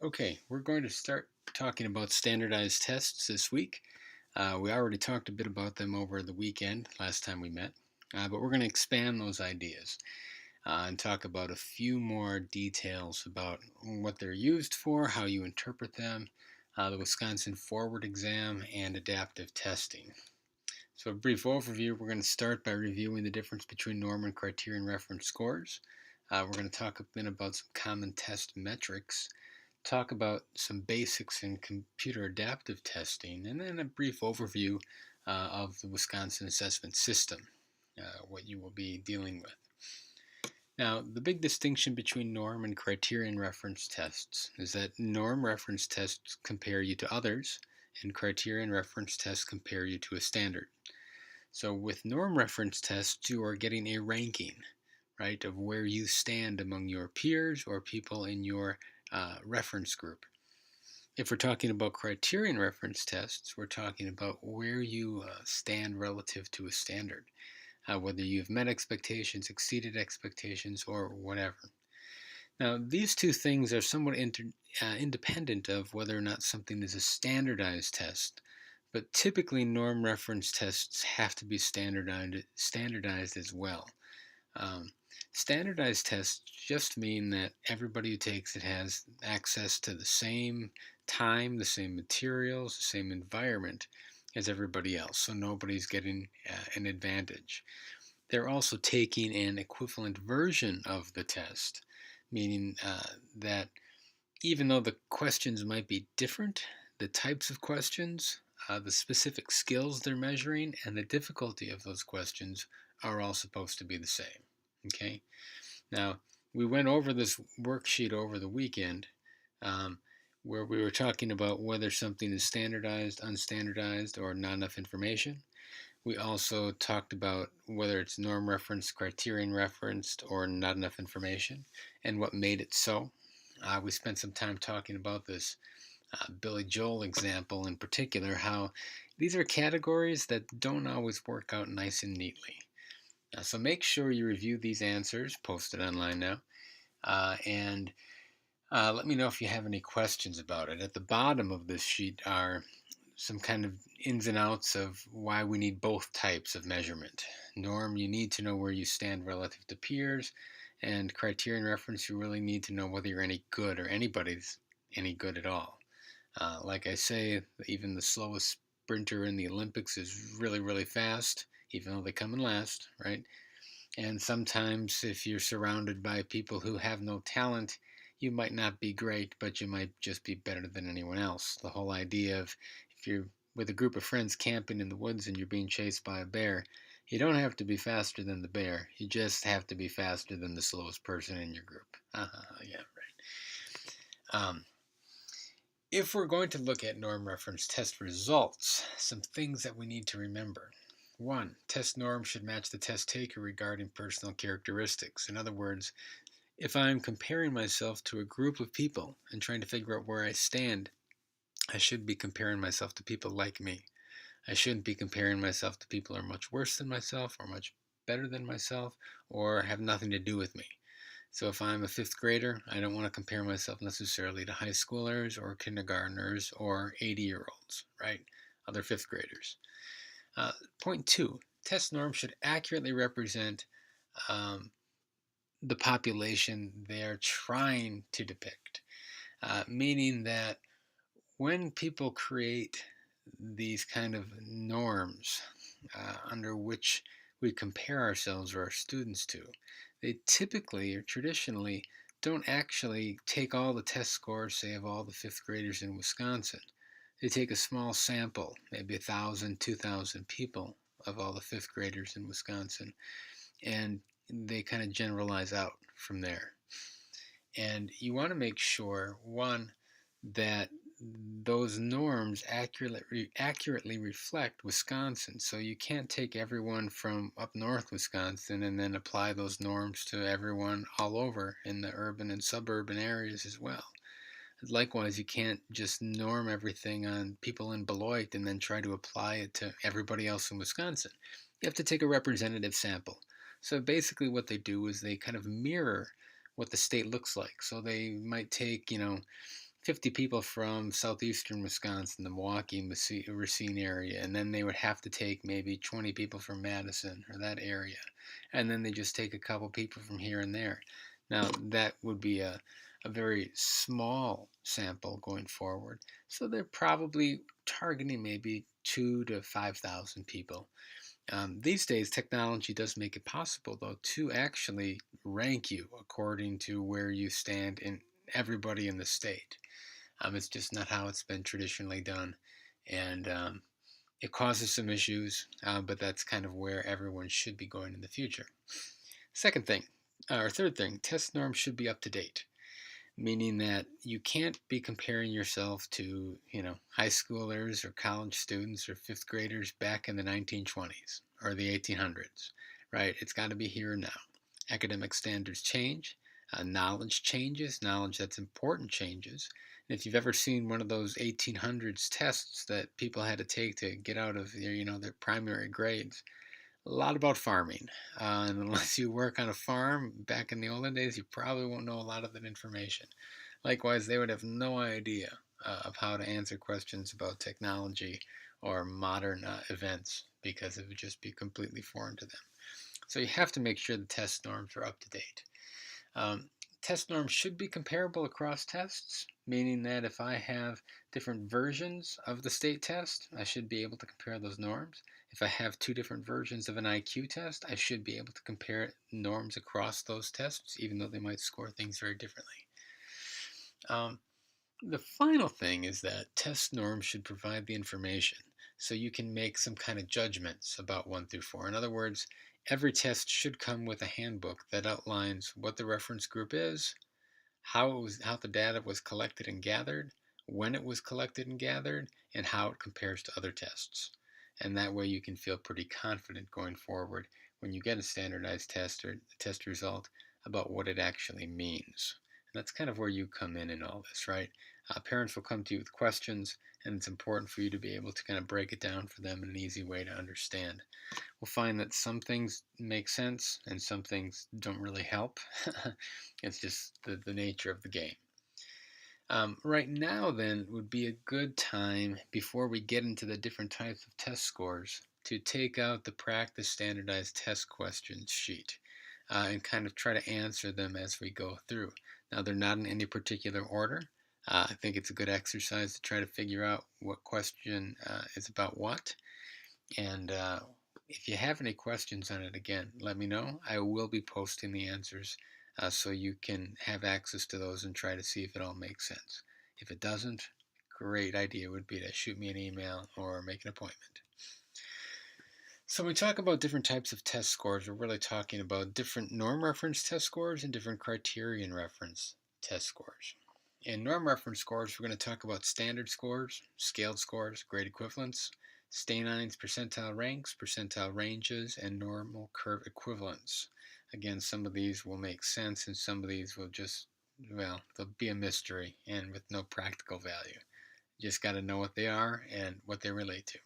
Okay, we're going to start talking about standardized tests this week. We already talked a bit about them over the weekend, last time we met, but we're going to expand those ideas and talk about a few more details about what they're used for, how you interpret them, the Wisconsin Forward exam, and adaptive testing. So, a brief overview, we're going to start by reviewing the difference between norm and criterion reference scores. We're going to talk a bit about some common test metrics, talk about some basics in computer adaptive testing, and then a brief overview of the Wisconsin assessment system, what you will be dealing with. Now, the big distinction between norm and criterion reference tests is that norm reference tests compare you to others, and criterion reference tests compare you to a standard. So with norm reference tests, you are getting a ranking, right, of where you stand among your peers or people in your reference group. If we're talking about criterion reference tests, we're talking about where you stand relative to a standard, whether you've met expectations, exceeded expectations, or whatever. Now, these two things are somewhat independent of whether or not something is a standardized test, but typically norm reference tests have to be standardized as well. Um, Standardized tests just mean that everybody who takes it has access to the same time, the same materials, the same environment as everybody else, so nobody's getting an advantage. They're also taking an equivalent version of the test, meaning that even though the questions might be different, the types of questions, the specific skills they're measuring, and the difficulty of those questions are all supposed to be the same. Okay? Now, we went over this worksheet over the weekend um, where we were talking about whether something is standardized, unstandardized, or not enough information. We also talked about whether it's norm referenced, criterion referenced, or not enough information, and what made it so. We spent some time talking about this Billy Joel example in particular, how these are categories that don't always work out nice and neatly. So make sure you review these answers, posted online now, and let me know if you have any questions about it. At the bottom of this sheet are some kind of ins and outs of why we need both types of measurement. Norm, you need to know where you stand relative to peers, and criterion reference, you really need to know whether you're any good or anybody's any good at all. Like I say, even the slowest sprinter in the Olympics is really, really fast, even though they come in last, right? And sometimes, if you're surrounded by people who have no talent, you might not be great, but you might just be better than anyone else. The whole idea of if you're with a group of friends camping in the woods and you're being chased by a bear, you don't have to be faster than the bear. You just have to be faster than the slowest person in your group. Yeah, right. If we're going to look at norm reference test results, some things that we need to remember. 1. Test norm should match the test taker regarding personal characteristics. In other words, if I'm comparing myself to a group of people and trying to figure out where I stand, I should be comparing myself to people like me. I shouldn't be comparing myself to people who are much worse than myself or much better than myself or have nothing to do with me. So if I'm a fifth grader, I don't want to compare myself necessarily to high schoolers or kindergartners or 80-year-olds, right? Other fifth graders. Point 2, test norms should accurately represent um, the population they're trying to depict, meaning that when people create these kind of norms under which we compare ourselves or our students to, they typically or traditionally don't actually take all the test scores, say, of all the fifth graders in Wisconsin. They take a small sample, maybe 1,000, 2,000 people of all the fifth graders in Wisconsin, and they kind of generalize out from there. And you want to make sure, one, that those norms accurately reflect Wisconsin. So you can't take everyone from up north Wisconsin and then apply those norms to everyone all over in the urban and suburban areas as well. Likewise, you can't just norm everything on people in Beloit and then try to apply it to everybody else in Wisconsin. You have to take a representative sample. So basically what they do is they kind of mirror what the state looks like. So they might take, 50 people from southeastern Wisconsin, the Milwaukee, Racine area, and then they would have to take maybe 20 people from Madison or that area, and then they just take a couple people from here and there. Now, that would be a very small sample going forward, so they're probably targeting maybe 2 to 5,000 people. These days, technology does make it possible, though, to actually rank you according to where you stand in everybody in the state. It's just not how it's been traditionally done, and it causes some issues, but that's kind of where everyone should be going in the future. Second thing, or third thing, test norms should be up to date, meaning that you can't be comparing yourself to, high schoolers or college students or fifth graders back in the 1920s or the 1800s, right? It's got to be here and now. Academic standards change, knowledge changes, knowledge that's important changes. And if you've ever seen one of those 1800s tests that people had to take to get out of their primary grades, a lot about farming. And unless you work on a farm back in the olden days, you probably won't know a lot of that information. Likewise, they would have no idea of how to answer questions about technology or modern events because it would just be completely foreign to them. So you have to make sure the test norms are up to date. Um, Test norms should be comparable across tests, meaning that if I have different versions of the state test, I should be able to compare those norms. If I have two different versions of an IQ test, I should be able to compare norms across those tests, even though they might score things very differently. The final thing is that test norms should provide the information so you can make some kind of judgments about 1 through 4. In other words, every test should come with a handbook that outlines what the reference group is, how the data was collected and gathered, when it was collected and gathered, and how it compares to other tests. And that way you can feel pretty confident going forward when you get a standardized test or test result about what it actually means. And that's kind of where you come in all this, right? Parents will come to you with questions, and it's important for you to be able to kind of break it down for them in an easy way to understand. We'll find that some things make sense and some things don't really help. It's just the nature of the game. Right now, then, would be a good time before we get into the different types of test scores to take out the practice standardized test questions sheet and kind of try to answer them as we go through. Now, they're not in any particular order. I think it's a good exercise to try to figure out what question is about what. And if you have any questions on it, again, let me know. I will be posting the answers so you can have access to those and try to see if it all makes sense. If it doesn't, great idea would be to shoot me an email or make an appointment. So when we talk about different types of test scores, we're really talking about different norm reference test scores and different criterion reference test scores. In norm reference scores, we're going to talk about standard scores, scaled scores, grade equivalents, Steinein's percentile ranks, percentile ranges, and normal curve equivalents. Again, some of these will make sense and some of these will just, they'll be a mystery and with no practical value. You just got to know what they are and what they relate to.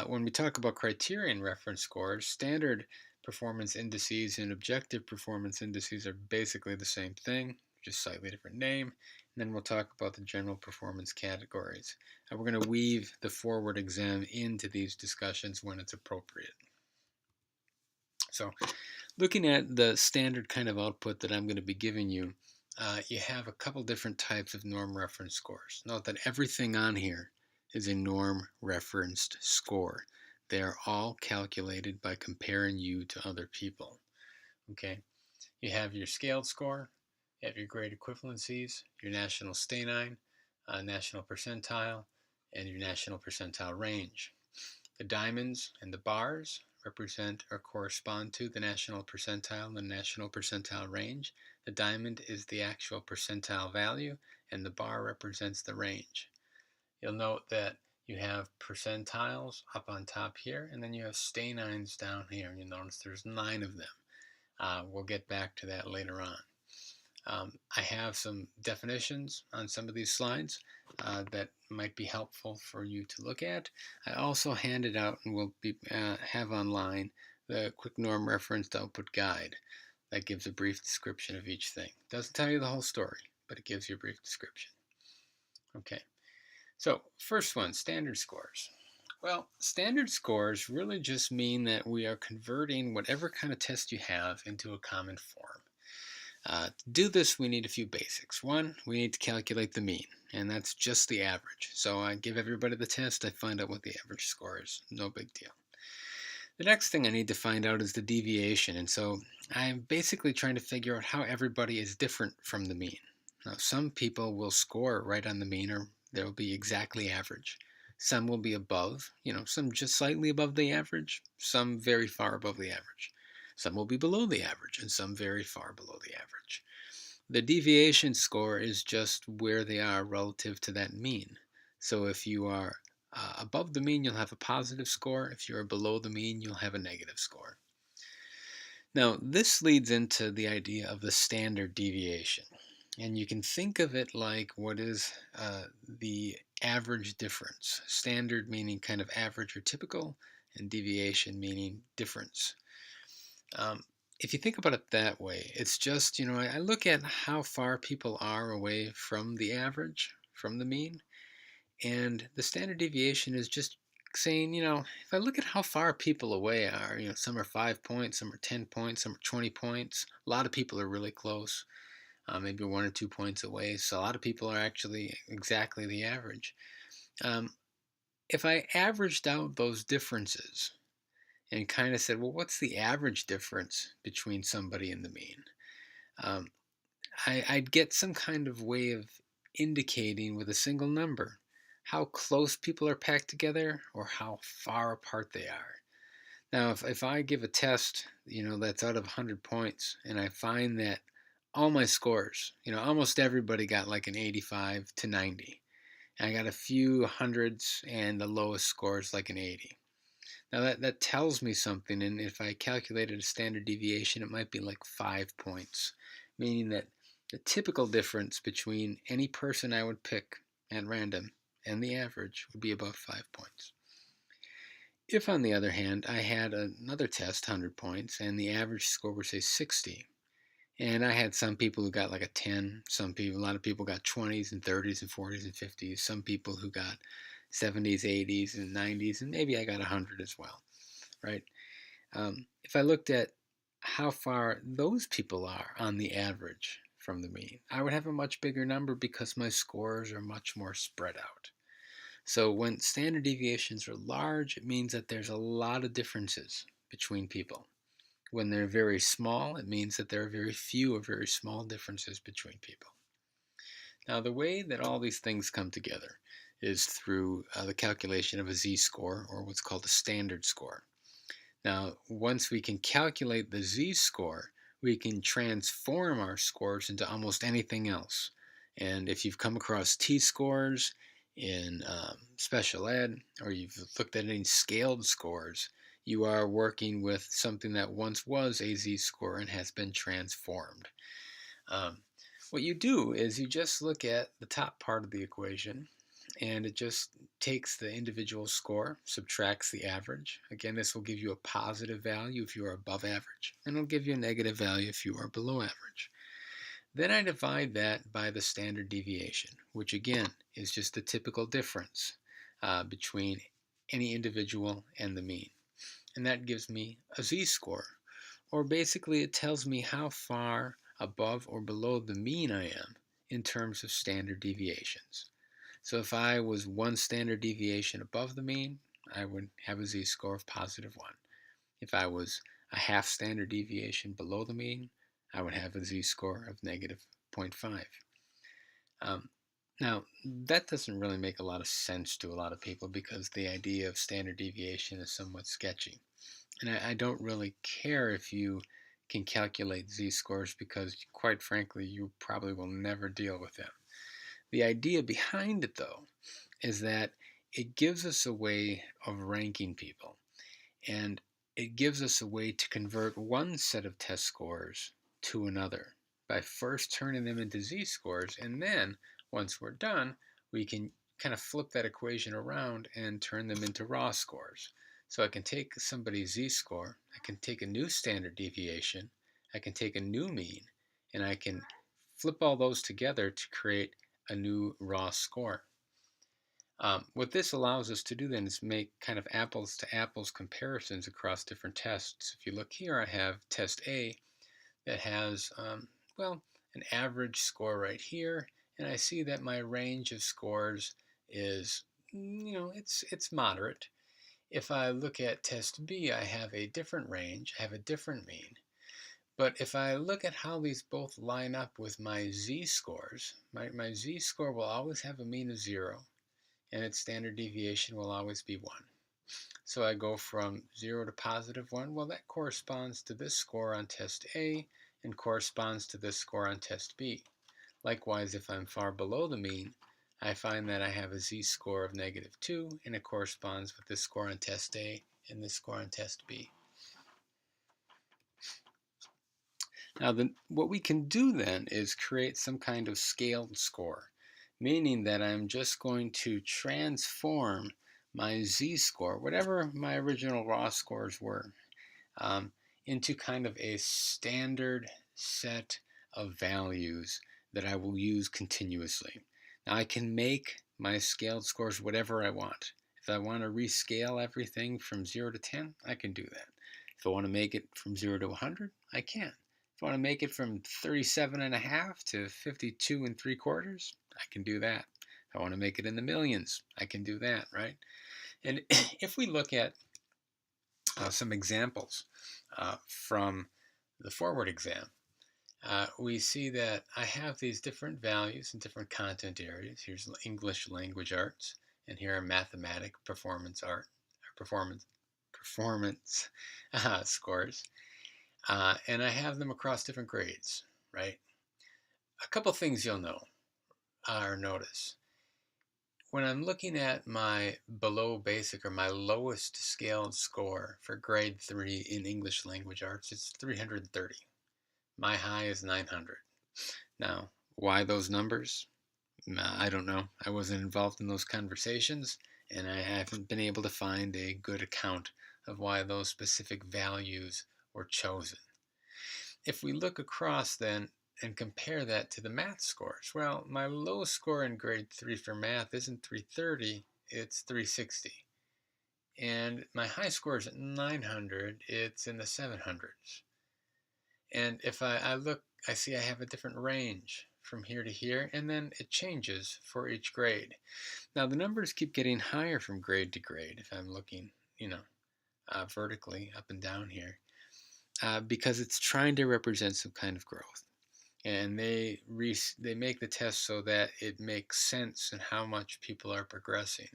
When we talk about criterion reference scores, standard performance indices and objective performance indices are basically the same thing, just slightly different name. And then we'll talk about the general performance categories. And we're going to weave the forward exam into these discussions when it's appropriate. So looking at the standard kind of output that I'm going to be giving you, you have a couple different types of norm reference scores. Note that everything on here is a norm referenced score. They are all calculated by comparing you to other people. Okay, you have your scaled score, you have your grade equivalencies, your national Steinin, national percentile, and your national percentile range. The diamonds and the bars represent or correspond to the national percentile and the national percentile range. The diamond is the actual percentile value, and the bar represents the range. You'll note that you have percentiles up on top here, and then you have Steinins down here, and you'll notice there's 9 of them. We'll get back to that later on. I have some definitions on some of these slides that might be helpful for you to look at. I also handed out and will have online the quick norm referenced output guide that gives a brief description of each thing. Doesn't tell you the whole story, but it gives you a brief description. Okay, so first one, standard scores. Well, standard scores really just mean that we are converting whatever kind of test you have into a common form. To do this, we need a few basics. One, we need to calculate the mean, and that's just the average. So I give everybody the test, I find out what the average score is. No big deal. The next thing I need to find out is the deviation, and so I'm basically trying to figure out how everybody is different from the mean. Now, some people will score right on the mean, or they'll be exactly average. Some will be above, some just slightly above the average, some very far above the average. Some will be below the average, and some very far below the average. The deviation score is just where they are relative to that mean. So if you are above the mean, you'll have a positive score. If you're below the mean, you'll have a negative score. Now, this leads into the idea of the standard deviation. And you can think of it like what is the average difference. Standard meaning kind of average or typical, and deviation meaning difference. If you think about it that way, it's just, I look at how far people are away from the average, from the mean, and the standard deviation is just saying, if I look at how far people away are, some are 5 points, some are 10 points, some are 20 points. A lot of people are really close, maybe 1 or 2 points away. So a lot of people are actually exactly the average. If I averaged out those differences and kind of said, well, what's the average difference between somebody and the mean? Um, I'd get some kind of way of indicating with a single number how close people are packed together or how far apart they are. Now, if I give a test, that's out of 100 points, and I find that all my scores, almost everybody got like an 85 to 90. And I got a few hundreds, and the lowest score is like an 80. Now that tells me something, and if I calculated a standard deviation, it might be like 5 points, meaning that the typical difference between any person I would pick at random and the average would be about 5 points. If, on the other hand, I had another test, 100 points, and the average score was, say, 60, and I had some people who got like a 10, a lot of people got 20s and 30s and 40s and 50s, some people who got 70s, 80s, and 90s, and maybe I got 100 as well, right? If I looked at how far those people are on the average from the mean, I would have a much bigger number because my scores are much more spread out. So when standard deviations are large, it means that there's a lot of differences between people. When they're very small, it means that there are very few or very small differences between people. Now, the way that all these things come together is through the calculation of a z-score, or what's called a standard score. Now, once we can calculate the z-score, we can transform our scores into almost anything else. And if you've come across t-scores in special ed, or you've looked at any scaled scores, you are working with something that once was a z-score and has been transformed. What you do is you just look at the top part of the equation, and it just takes the individual score, subtracts the average. Again, this will give you a positive value if you are above average, and it'll give you a negative value if you are below average. Then I divide that by the standard deviation, which again is just the typical difference between any individual and the mean. And that gives me a z-score, or basically it tells me how far above or below the mean I am in terms of standard deviations. So if I was one standard deviation above the mean, I would have a z-score of +1. If I was a half standard deviation below the mean, I would have a z-score of -0.5. Now, that doesn't really make a lot of sense to a lot of people because the idea of standard deviation is somewhat sketchy. And I don't really care if you can calculate z-scores because, quite frankly, you probably will never deal with them. The idea behind it, though, is that it gives us a way of ranking people, and it gives us a way to convert one set of test scores to another by first turning them into z-scores, and then, once we're done, we can kind of flip that equation around and turn them into raw scores. So I can take somebody's z-score, I can take a new standard deviation, I can take a new mean, and I can flip all those together to create a new raw score. What this allows us to do then is make kind of apples to apples comparisons across different tests. If you look here, I have test A that has, well, an average score right here, and I see that my range of scores is, it's moderate. If I look at test B, I have a different range, I have a different mean. But if I look at how these both line up with my z-scores, my z-score will always have a mean of 0, and its standard deviation will always be 1. So I go from 0 to positive 1. Well, that corresponds to this score on test A and corresponds to this score on test B. Likewise, if I'm far below the mean, I find that I have a z-score of negative 2, and it corresponds with this score on test A and this score on test B. Now, what we can do then is create some kind of scaled score, meaning that I'm just going to transform my z-score, whatever my original raw scores were, um, into kind of a standard set of values that I will use continuously. Now, I can make my scaled scores whatever I want. If I want to rescale everything from 0 to 10, I can do that. If I want to make it from 0 to 100, I can. If I want to make it from 37.5 to 52.75, I can do that. If I want to make it in the millions, I can do that, right? And if we look at some examples from the forward exam, we see that I have these different values in different content areas. Here's English language arts, and here are mathematics performance art, performance scores. And I have them across different grades, right? A couple things you'll know or notice. When I'm looking at my below basic or my lowest scaled score for grade 3 in English language arts, it's 330. My high is 900. Now, why those numbers? I don't know. I wasn't involved in those conversations, and I haven't been able to find a good account of why those specific values were chosen. If we look across then and compare that to the math scores, well, my low score in grade 3 for math isn't 330, it's 360. And my high score is at 900, it's in the 700s. And if I look, I see I have a different range from here to here, and then it changes for each grade. Now the numbers keep getting higher from grade to grade if I'm looking, vertically up and down here. Because it's trying to represent some kind of growth, and they make the test so that it makes sense in how much people are progressing.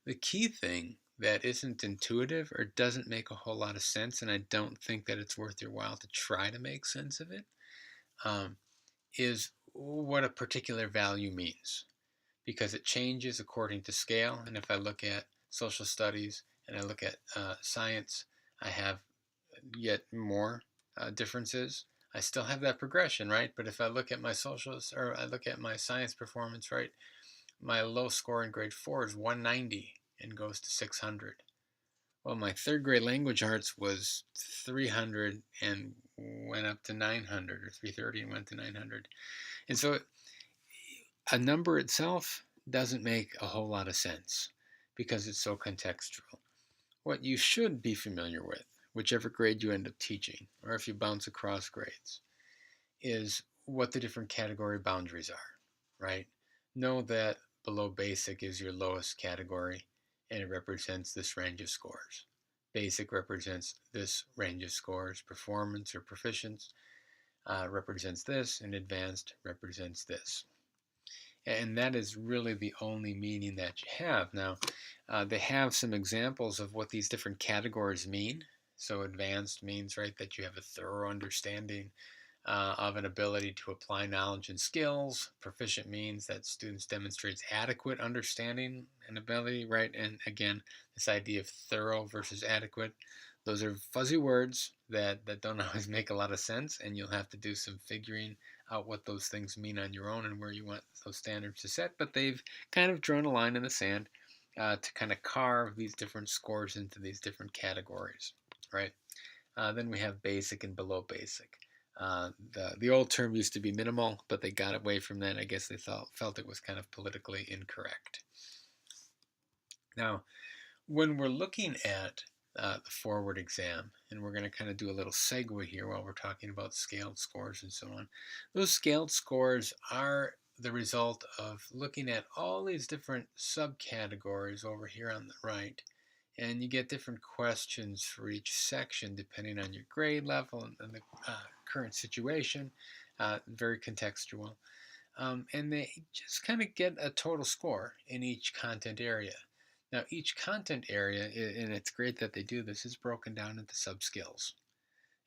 The key thing that isn't intuitive or doesn't make a whole lot of sense, and I don't think that it's worth your while to try to make sense of it, is what a particular value means, because it changes according to scale. And if I look at social studies and I look at science, I have yet more differences. I still have that progression, right? But if I look at my socials, or I look at my science performance, right, my low score in grade 4 is 190 and goes to 600. Well, my third grade language arts was 300 and went up to 900, or 330 and went to 900. And so a number itself doesn't make a whole lot of sense because it's so contextual. What you should be familiar with, whichever grade you end up teaching, or if you bounce across grades, is what the different category boundaries are, right? Know that below basic is your lowest category, and it represents this range of scores. Basic represents this range of scores. Performance or proficiency represents this, and advanced represents this. And that is really the only meaning that you have. Now, they have some examples of what these different categories mean. So advanced means, right, that you have a thorough understanding of an ability to apply knowledge and skills. Proficient means that students demonstrates adequate understanding and ability, right? And again, this idea of thorough versus adequate, those are fuzzy words that don't always make a lot of sense, and you'll have to do some figuring out what those things mean on your own and where you want those standards to set. But they've kind of drawn a line in the sand to kind of carve these different scores into these different categories, right? Then we have basic and below basic. The old term used to be minimal, but they got away from that. I guess they felt it was kind of politically incorrect. Now, when we're looking at the forward exam, and we're going to kind of do a little segue here while we're talking about scaled scores and so on. Those scaled scores are the result of looking at all these different subcategories over here on the right, and you get different questions for each section depending on your grade level and the current situation. Very contextual. And they just kind of get a total score in each content area. Now, each content area, and it's great that they do this, is broken down into sub-skills.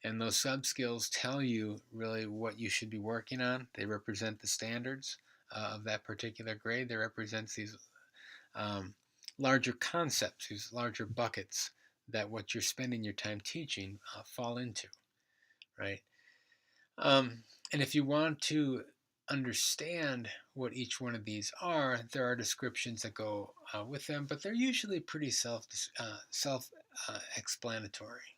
And those sub-skills tell you really what you should be working on. They represent the standards of that particular grade. They represent these larger concepts, these larger buckets that what you're spending your time teaching fall into, right? And if you want to understand what each one of these are, there are descriptions that go with them, but they're usually pretty self explanatory.